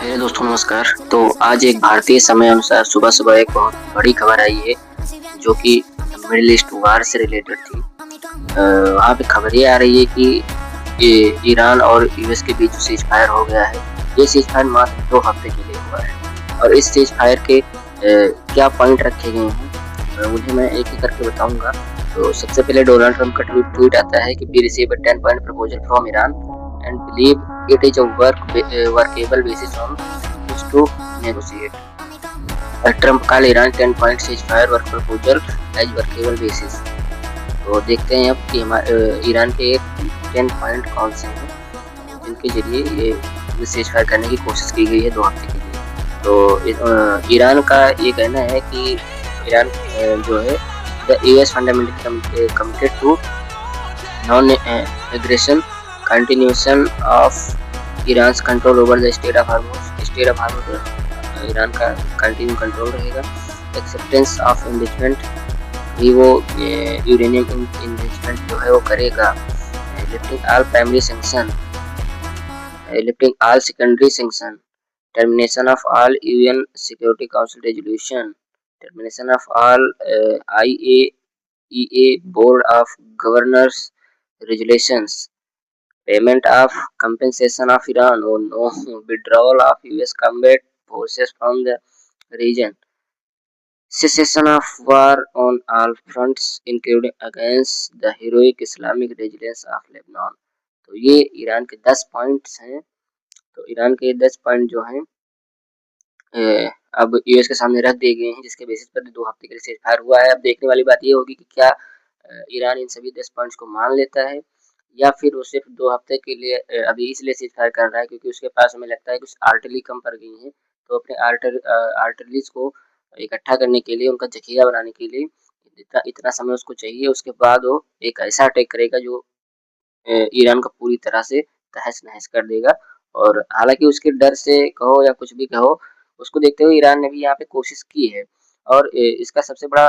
मेरे दोस्तों नमस्कार। तो आज एक भारतीय समय अनुसार सुबह-सुबह एक बहुत बड़ी खबर आई है जो कि मिडल ईस्ट वार से रिलेटेड थी। वहाँ पे खबर ये आ रही है कि ईरान और यूएस के बीच जो सीज़फायर हो गया है, ये सीज़फायर मात्र 2 हफ्ते के लिए हुआ है और इस सीज़फायर के क्या पॉइंट रखे गए हैं उन्हें मैं एक-एक करके बताऊँगा। तो सबसे पहले डोनाल्ड ट्रंप का ट्वीट आता है कि we receive a 10 point proposal from Iran and believe it is a workable basis on which to negotiate. Trump call Iran 10 point ceasefire work proposal as workable basis. तो देखते हैं अब कि Iran के 10 पॉइंट कौन से हैं जिनके जरिए ये सीज़फायर करने की कोशिश की गई है 2 हफ्ते के लिए। तो ईरान का ये कहना है कि ईरान जो है the US fundamentally committed to non aggression continuation of Iran control over the state of Hormuz Iran का कंटिन्यू कंट्रोल रहेगा। एक्सेप्टेंस ऑफ इन्वेस्टमेंट भी वो यूरेनियम इन्वेस्टमेंट जो है वो करेगा। Lifting all primary sanction, lifting all secondary sanction, termination of all UN security council resolution, termination of all IAEA board of governors resolutions, payment of compensation of Iran or no withdrawal of US combat forces from the region, cessation of war on all fronts including against the heroic Islamic resistance of Lebanon। तो ये Iran के 10 points हैं। तो Iran के 10 point जो हैं अब US के सामने रख दिए गए हैं जिसके बेसिस पर 2 हफ्ते के लिए सीज़फायर हुआ है। अब देखने वाली बात ये होगी कि क्या ईरान इन सभी 10 पॉइंट्स को मान लेता है या फिर वो सिर्फ 2 हफ्ते के लिए अभी इसलिए सीज़फायर कर रहा है क्योंकि उसके पास हमें लगता है कुछ आर्टिलरी कम पड़ गई हैं। तो अपने आर्टिलरीज को इकट्ठा करने के लिए, उनका ज़ख़ीरा बनाने के लिए इतना समय उसको चाहिए। उसके बाद वो एक ऐसा अटैक करेगा जो ईरान को पूरी तरह से तहस-नहस कर देगा। और हालाँकि उसके डर से कहो या कुछ भी कहो, उसको देखते हुए ईरान ने भी यहाँ पे कोशिश की है। और इसका सबसे बड़ा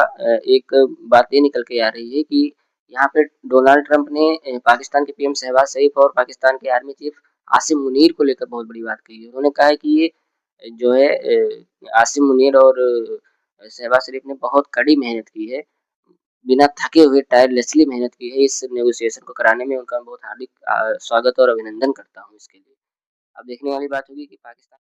एक बात ये निकल के आ रही है कि यहाँ पे डोनाल्ड ट्रंप ने पाकिस्तान के पीएम शहबाज शरीफ और पाकिस्तान के आर्मी चीफ आसिम मुनीर को लेकर बहुत बड़ी बात कही है। उन्होंने कहा है कि ये जो है आसिम मुनीर और शहबाज शरीफ ने बहुत कड़ी मेहनत की है, बिना थके हुए टायरलेसली मेहनत की है इस नेगोशिएशन को कराने में। उनका बहुत हार्दिक स्वागत और अभिनंदन करता हूँ इसके लिए। अब देखने वाली बात होगी कि पाकिस्तान